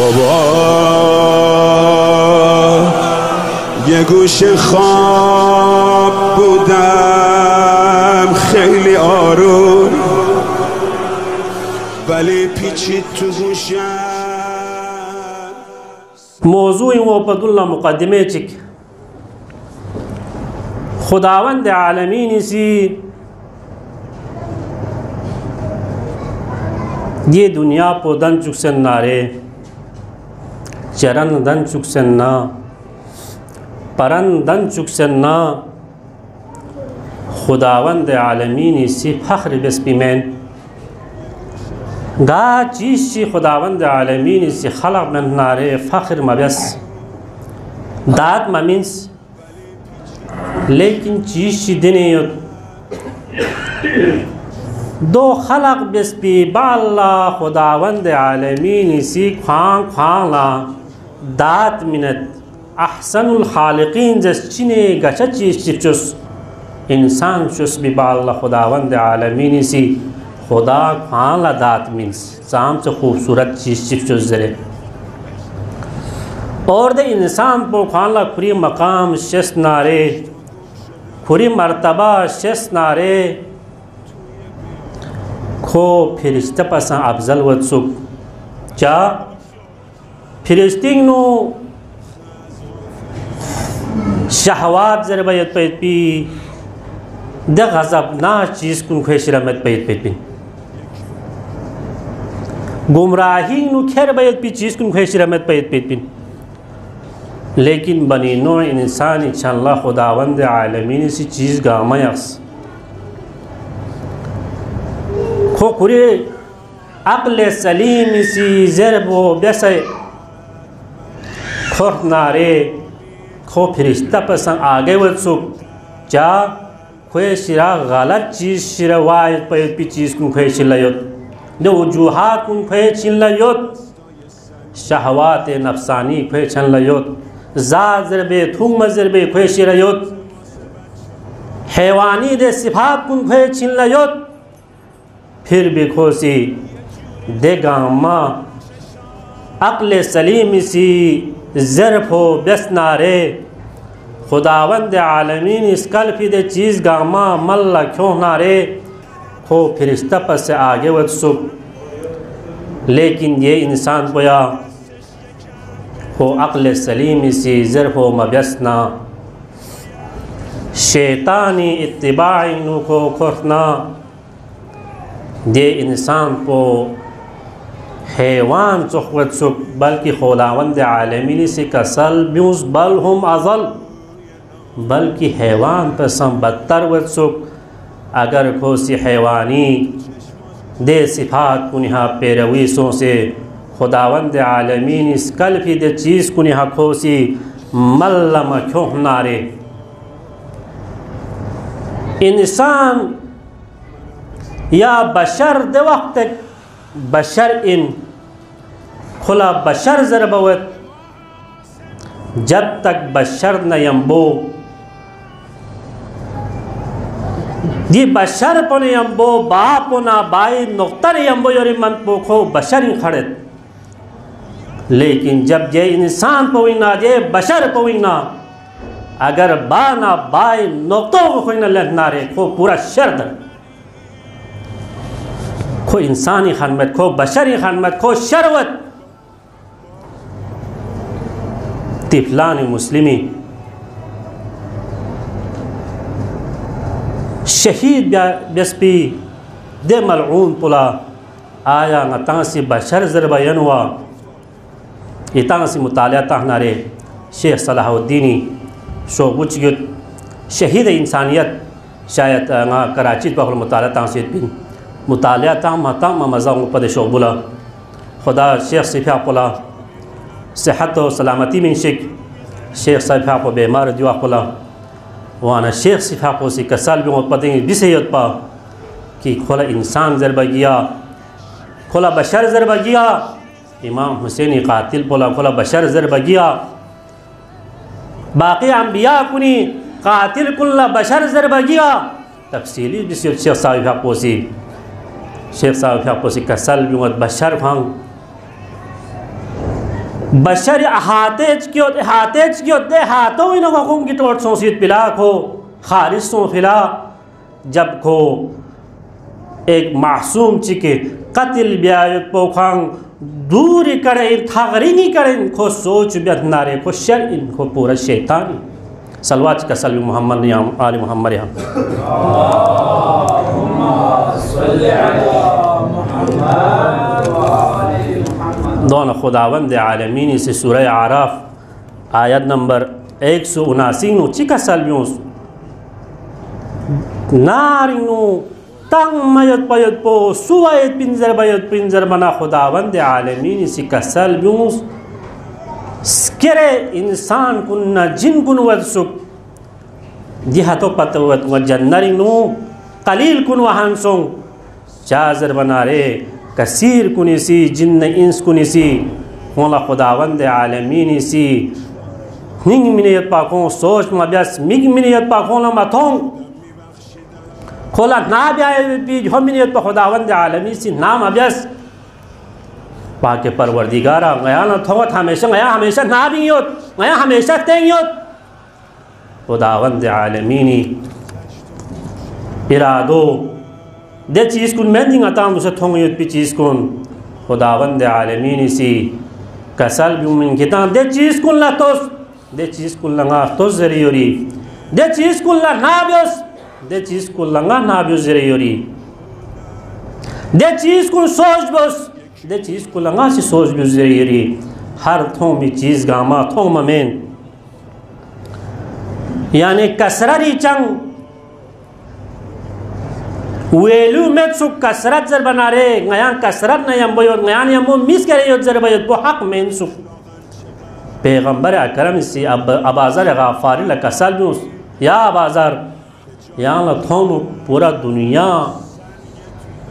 بابا یه گوشه خواب بودم خیلی آروم ولی پیچید تو گوشم. موضوع وپدالله مقدمه چک خداوند عالمین سی ये दुनिया पो दन चुकसन नारे चरण दन चुकसन ना परन दन चुकसन ना खुदावंद आलमीन सी फख्र बस्पिमैन गा चीज़ सी खुदावंद आलमीन सी खलक मन नारे फख्र मबस दात ममिन्स लेकिन चीज़ सी दिने दो खलक बस्पी बाल्ला खुदावंद आलमीन सी खां खांला दात मिनत अहसनुल खालिकीन जस चिने गचा चीज चिचुस इंसान चुस भी बाल्ला खुदावंद आलमीन सी खुदा खांला दात मिन्स साम से खूबसूरत चीज चिचुस जरे और दे इंसान पो खांला खुरी मकाम शस नारे खुरी मर्तबा शस नारे खो फिरिश्ता पसा अफजल वत्सुक चा फिरिश्तिंग नो शहवात ज़रबयत पैत पी द गज़ब ना चीज़ कुन ख्वेशरमत पैत पैत पी गुमराही नु खैर बैत पी चीज़ कुन ख्वेशरमत पैत पैत पी लेकिन बनी नो इंसान इंशाअल्लाह खुदावंद आलमीन सी चीज़ गामयस खो खुरे अक्ल सलीम सी ज़रबो बेसे खोर नारे खो फिरिश्ता पसंद आगे वत्सुक चा खोए शिरा गलत चीज़ शिरा वाय पे पी चीज़ कुन खोए चिल्लायोत दो वजूहात कुन खोए चिल्लायोत शहवात नफसानी खोए चिल्लायोत जा ज़रबे थुम ज़रबे खोए शिरायोत हैवानी दे सिफात कुन खोए चिल्लायोत फिर भी खोसी देगामा अक्ल सलीम सी ज़रफ़ हो बेसनारे खुदावंद आलमीन इस कल्फ़ी दे चीज़ गामा मल्ला क्यों नारे खो फिरिश्ता पर से आगे वत्सुक लेकिन ये इंसान बोया हो अक्ल सलीम सी ज़रफ़ हो मबसना शैतानी इत्तिबाई नु को खोरना ये इंसान को हैवान चुखवत सुख बल्कि खुदावंद आलमीन से कसल ब्यूस बल हम अज़ल बल्कि हैवान पर सम बदतर वत सुख अगर खोसी हैवानी दे सिफात कुनिहा पैरवीसों से खुदावंद आलमीन इस कल्फ़ी दे चीज़ कुनिहा खोसी मल्लम क्यों नारे इंसान या बशर दे वक्त बशर इन खुला बशर ज़रबवत जब तक बशर न यम्बो ये बशर पन यम्बो बाप ना बाई नुक्तर यम्बो योरी मन पोखो बशर खड़े लेकिन जब ये इंसान पविना ये बशर पविना अगर बा ना बाई नुक्तों को कोई न लेना रे खो पूरा शर्द खो इंसानी खनमत खो बशरी खनमत खो शरवत तिफलान मुस्लिमी शहीद बस्पी दे मलऊन पुला आया नतांसी बशर ज़रबयनवा इतांसी मुतालिया ताहनारे शेख सलाहुद्दीनी शोबुचगुत शहीद इंसानियत शायद कराची बखल मुतालिया तांसीत बिन मुतालिया ताम हताम मज़ा पद शोबुला खुदा शेख सिफा पुला सेहत व सलामती में शेख सिफा को बेमार जुआ पुला वाना शेख सिफा को सी कसल भी पदें बिसेयत पा कि खोला इंसान ज़रबा गया खोला बशर ज़रबा गया इमाम हुसैनी कातिल पुला खोला बशर ज़रबा गया बाकी अम्बिया कुनी कातिल कुल्ला बशर ज़रबा गया तफसीली बिसेयत शेख सिफा को सी शेख साहब आपको कसल भी मत बशर भांग बशर अहातेज क्यों दे हाथों इन वकुम की टोट सोसित पिला को खारिज सो फिला जब को एक मासूम चिके कतिल ब्यायत पोखांग दूर करे थागरी नहीं करे को सोच बेनारे को शर इनको पूरा शैतानी सलवात का सल्लु मोहम्मद याम आले मोहम्मद याम दोनों खुदावंद आलमीन से सूरह आराफ आयत नंबर 179 नु चिका सल्यूस नारिनु तंग मयत पयत पो सुवायत पिंजर बना खुदावंद आलमीन से का सल्यूस स्केरे इंसान कुन्ना जिन कुन वदसुक दिहातो पतवत व जन्नरिनु कलील कुन वहांसों चाजर बना रे कसीर कुनिसी जिन्न इंस कुनिसी होला खुदावंद आलमीन सी हिंग मिनियत पाकों सोच मब्यास मिग मिनियत पाकों ला मतों खोला ना ब्याय पी हो मिनियत पा खुदावंद आलमीन सी नाम अब्यास पाके परवरदिगारा गया ना थोत हमेशा ना भी योत गया हमेशा तें योत खुदावंद आलमीनी इरादो दे चीज़ कुन मैं दिंगा ताम उसे थोंग योत पी चीज़ कुन खुदावंद आलमीनी सी कसल बिउमिन कितां दे चीज़ कुन ला तोस दे चीज़ कुन लंगा तोस जरियोरी दे चीज़ कुन ला नाब्योस दे चीज़ कुन लंगा नाब्योस जरियोरी दे चीज़ कुन सोच बोस दे चीज़ को लंगा से सोच गुजरी हर थों में चीज़ गामा थों ममेन यानी कसररी चंग वेलू में सुख कसरत जर बना रे गया कसरत न यम बोयोत गया यम मिस करे योत जर बोयोत वो हक में सुख पैगंबर अकरम से अब अबाजर गाफारी ला कसल यूस या अबाजर या ला थों पूरा दुनिया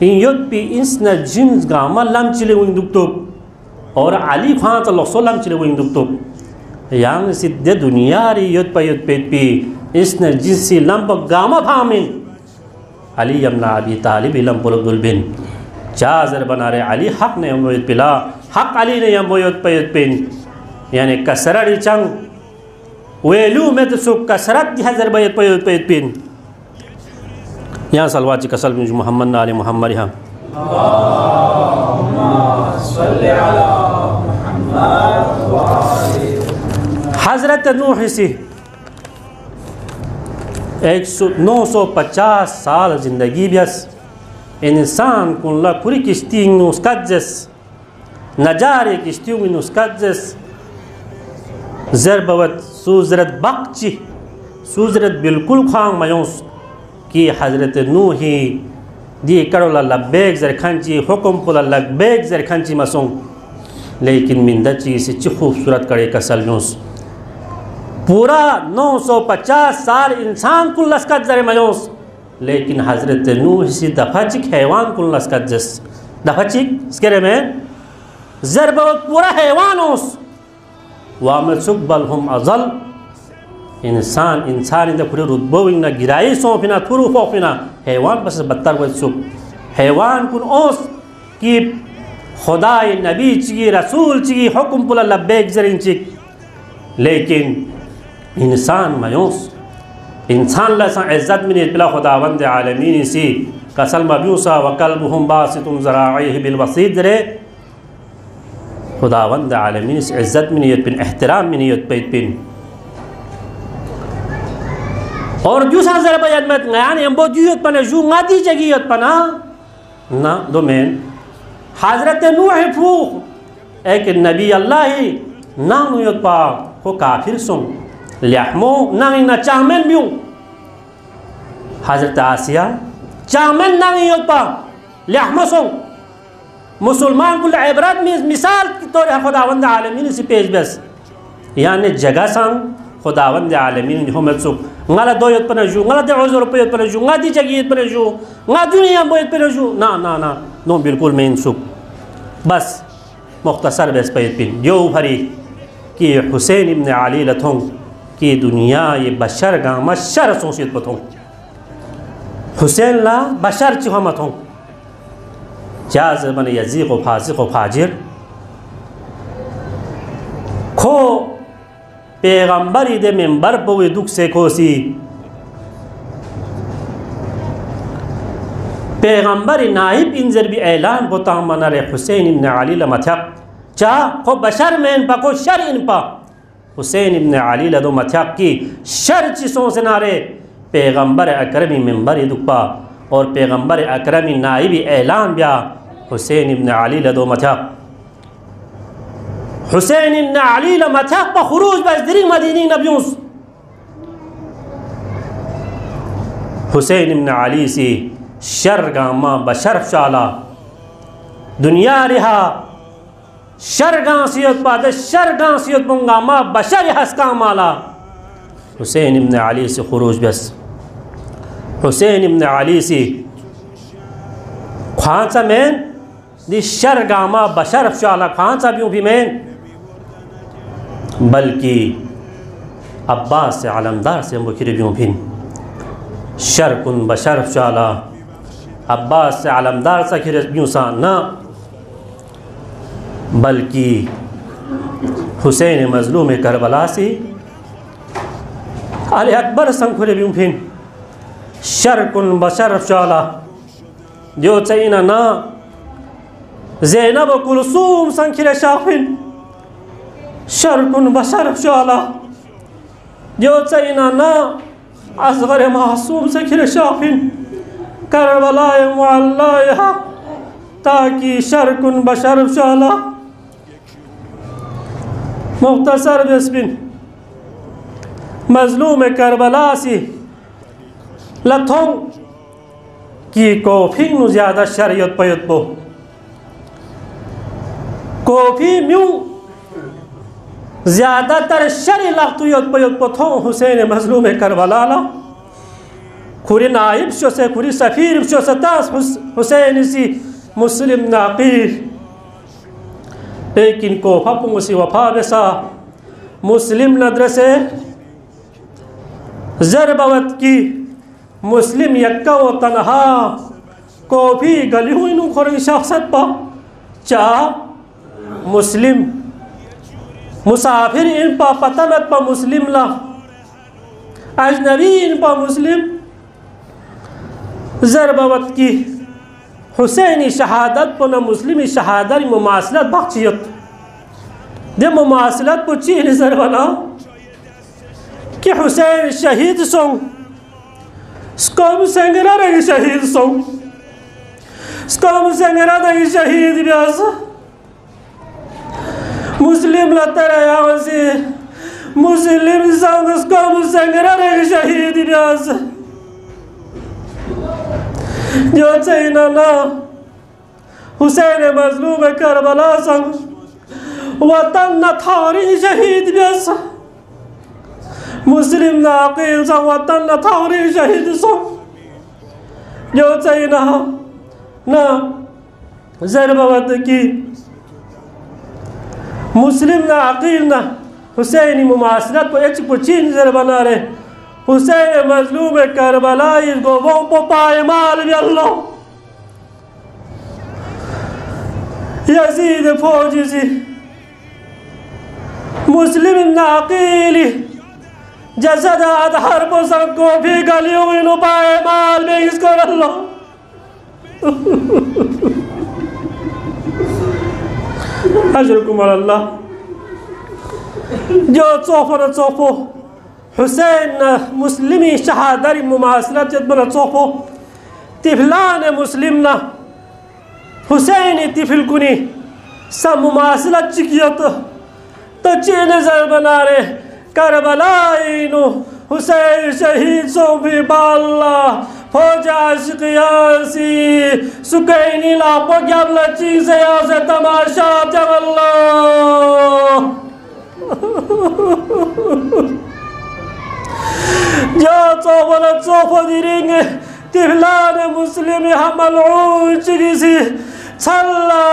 इन योत पी इंसना जिन्स गामा लम चिले विंग दुक्तुक और अली खान तो लसो लम चिले विंग दुक्तुक यांग सिद्धे दुनिया री योत पी इंसना जिन्सी लम प गामा भामिन अली यमना अबी तालिब इलम बुलबुल बिन चाजर बना रे अली हक ने यमोयत पिला हक अली ने यमोयत पिन यानी कसरत चंग वेलू में तो सुख कसरत हजर बयत पिन यहाँ सलवात कसल में मोहम्मद नाले मोहम्मद यहाँ हज़रत नूह से 950 साल ज़िंदगी बस इंसान कुल्ला पूरी किश्ती नुस्कजस नजारे किश्ती नुस्कजस ज़रबवत सूजरत बक्ची सूजरत बिल्कुल खांग मयोस कि हज़रत नूही दी करोला लब्बैक ज़रखंची हुक्म पुला लब्बैक ज़रखंची मसों लेकिन मिंदची से ची खूबसूरत करे कसल न्यूस पूरा 950 साल इंसान कुल लस्कत ज़र मयोस लेकिन हज़रत नूह से दफाचिक हैवान कुल लस्कत जस दफाचिक इसके में ज़रब पूरा हैवान ओस वामल सुख बल हम अज़ल इंसान इन पूरे रुतबो ना गिराई सौंफिना थुरु फोफिना हैवान बस बदतर वह सुख हैवान कुन ओस कि खुदा नबी चिकी रसूल चिकी हुक्म पुला लब्बैक जरिन चिक लेकिन इंसान मयोस इंसान लसा इज़्ज़त में पिला खुदावंद आलमीन सी कसल मब्यूसा वकल्बुहुम बासितुम ज़राइहि बिलवसीद रे खुदावंद आलमीन से इज़्ज़त में नियत पिन एहतराम में नियत पिन और दूसरा ज़रा बयान में गयान यम्बो जुयत पना जू गादी जगियत पना ना दो में हज़रत नूह फू एक नबी अल्लाह ही ना नुयत पा को काफिर सुन लियामो नांगी ना चामेन बियों हज़रत आसिया चामेन नांगी योग पा लियामो सुन मुसलमान कुल इबरत में मिसाल की तौर खुदावंद आलमीन से पेश बस यानी जगह संग खुदावंद आलमीन जो मत सुख ngala doyot pana ju ngala de uzur payot pana ju ngadi jagiyet pana ju nga दुनिया boyot pana ju ना ना ना नो बिल्कुल मेन सुख बस मुख्तसर बस पैत पिन जो भरी कि हुसैन इब्न अली लथों कि दुनिया ये बशर गामा शर सोसियत बथों हुसैन ला बशर चिहा मथों जाज बन यजीक व फासिक व फाजिर पैगंबरी दे मिंबर पे दुख से खोसी पैगंबरी नाइब इंजर भी ऐलान को तामना रे हुसैन इब्न अली लमथक चा को बशर में इन पको शर इन पा हुसैन इब्न अली लदो मथक की शर चीज़ों से नारे पैगंबर अकरमी मिंबर दुखपा और पैगंबर अकरमी नाइबी ऐलान बिया हुसैन इब्न अली लदो मथक हुसैन इब्न अली लमथक पर खुरूज बजदरी मदीनी नबियूस हुसैन इब्न अली से शर गामा बशरफ शाला दुनिया रिहा शर गांसियत पाद शर गांसियत बुंगामा बशर हस्का माला हुसैन इब्न अली से खुरूज बस हुसैन इब्न अली से खांसा में दी शर गामा बशरफ शाला खांसा भी भी में बल्कि अब्बास से आलमदार से मुखरबियों भी शर कुन बशरफ शाला अब्बास से आलमदार सा खिरबियों सा ना बल्कि हुसैन मजलूम करबला से अली अकबर संखुरे भी फिन शर कुन बशरफ शाला जो चैना ना ज़ैनब कुलसूम संखिरे शाफिन शर कुन बशरफ शाला जो चैना ना असगर मासूम संखिरे शाफिन करबला मुअल्ला ताकि शर कुन बशरफ शाला मुख्तसर बिस्मिन मजलूम करबला से लथों की कोफी नु ज़्यादा शरीयत पयत पो कोफी म्यूं ज़्यादातर शरी लख्तुयत पयत पो थो हुसैन मजलूम करबला ला खुरी नाइब शो से खुरी सफ़ीर शो से तास हुसैन सी मुस्लिम नाक़ीर लेकिन कोफा पुंगसी वफा बेसा मुस्लिम नदर से ज़रबवत की मुस्लिम यक्का व तनहा कोफी गली हुई नु खोरी शख्सत पा चा मुस्लिम मुसाफिर इन पा पतलत पा मुस्लिम ला अजनबी इन पा मुस्लिम ज़रबवत की हुसैनी शहादत पर न मुस्लिमी शहादत मुमासलत बख्शियत दे मुमासलत को चीज नजर बना कि हुसैन शहीद सोंग स्कॉम संगरा रही शहीद सोंग स्कॉम संगरा रही शहीद व्यास मुस्लिम लतरा से मुस्लिम संग स्कॉम संगरा रही शहीद व्यास जो चैना ना हुसैन मजलूम करबला संग वतन न थारी शहीद व्यस मुस्लिम नाक़िल संग वतन न थारी शहीद संग जो चैना ना ज़रबवत की मुस्लिम नाक़िल ना हुसैनी मुमासलत को एक पुचीन ज़र बना रहे हुसैन मजलूम करबला इसको वो पायमाल भी अल्लाह यजीद फौजी सी मुस्लिम नाक़ीली जसदात हर पोसक को भी गलियों में नो पायमाल में इसको अल्लाह अजरकुम अल्लाह जो चौफर चौफो हुसैन मुस्लिमी शहादरी मुमासलत जदमन चौफो तिफलान मुस्लिम ना हुसैनी तिफिल कुनी सब मुमासलत चिकियत तो चे नजर बना रे करबलाइनो हुसैन शहीद सो भी बाल्ला फौजा शिकयासी सुकैनी लापो ग्याबला चीज से तमाशा जगल्ला जो चौबल चौफो दिरेंगे तिफलान मुस्लिम हमल चिगिसी छल्ला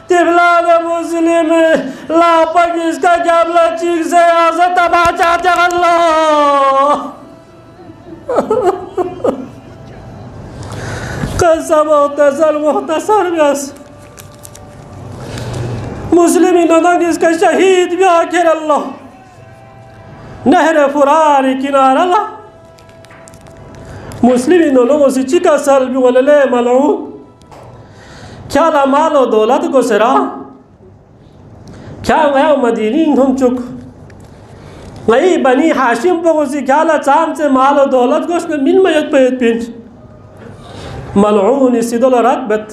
तिफलान मुस्लिम लापक इसका ग्याबला चीज से आजा तमाशा जगल्ला कसम मुख्तसर बस मुस्लिम नदंग इसका शहीद भी आखिर अल्लाह नहर फुरार किनारा ला मुस्लिम लोगों से चिका सल भी वलले मलऊन क्या ला मालो दौलत को सरा क्या गया मदीनी हम चुक गई बनी हाशिम को सी क्या ला चाम से मालो दौलत को उसने मिन मयत पैत पिंच मलऊन इसी दौलत रत्बत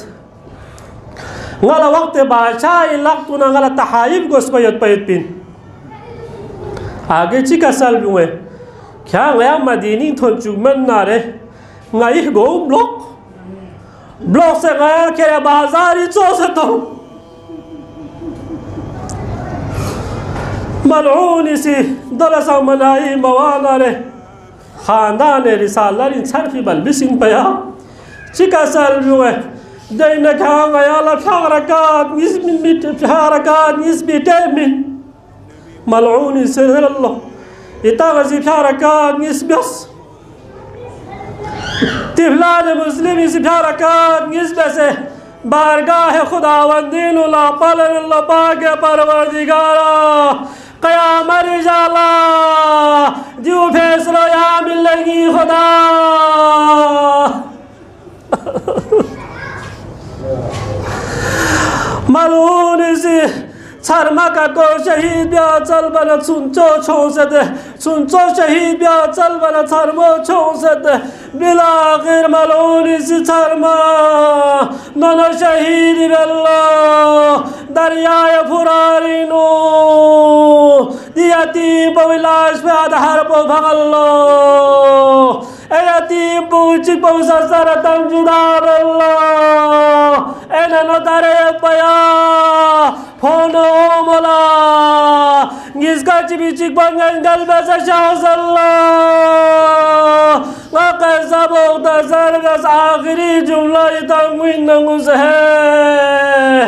गला वक्त बादशाह इलाक़ ना गला तहाइब को पैत पिन आगे चिका सल भी हुए क्या गया मदीनी थोन चुगमन नारे गई गो ब्लॉक से गया के बाजार ही चो से तो मलऊन इसी दलसा मनाई मवाना रे खानदान रिसाला इन सरफी बलबिसिन पया चिका सल भी हुए दैन क्या गया ला फ्यारकात निस्बिटे मिन मलऊन इसी अल्लाह इतागजी फ्यारकात निस्बस तिफलान मुस्लिम इस फ्यारकात निस्बत से बारगाह खुदावंदीन ला पलन ला पाके परवरदिगारा क़यामत जाला जो फैसला या मिलेगी खुदा मलऊन इसी छरमा का को शहीद ब्या चल बना सुनचो छोसत सुनचो शहीद ब्या चल बना छरमो छोसत बिला आखिर मलऊन इसी छरमा ननो शहीद बेल्ला दरियाए फुरारी नो यतीम बविलाश पे आधार पो भगल्लो यतीम पूछी पौसा सरतम जुदा बेल्ला ननो तारे पया फोन मोला जिसका चिबिचिक बंगन गल बसा शाहसल्ला वक़ैसा मुख्तसर बस आखिरी जुमला तंगवीन नंगुस है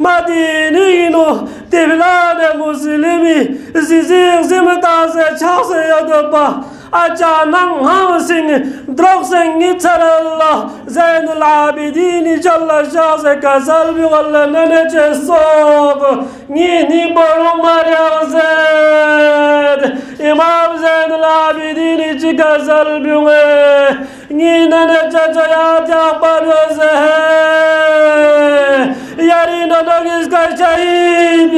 मदीनी नो तिबलान मुस्लिमी जिजिंग जिमता से छा से यदबा अचानक हम सिंह द्रोग सिंह अल्लाह ज़ैनुल आबिदीन जल्ला शाह से कसल भी वल्ला नने चेसोग नी बड़ो मरियम ज़ैद इमाम ज़ैनुल आबिदीन जी कसल भी हुए नी नने चचया जा पर ज़ैद यारी ननोग इसका शहीद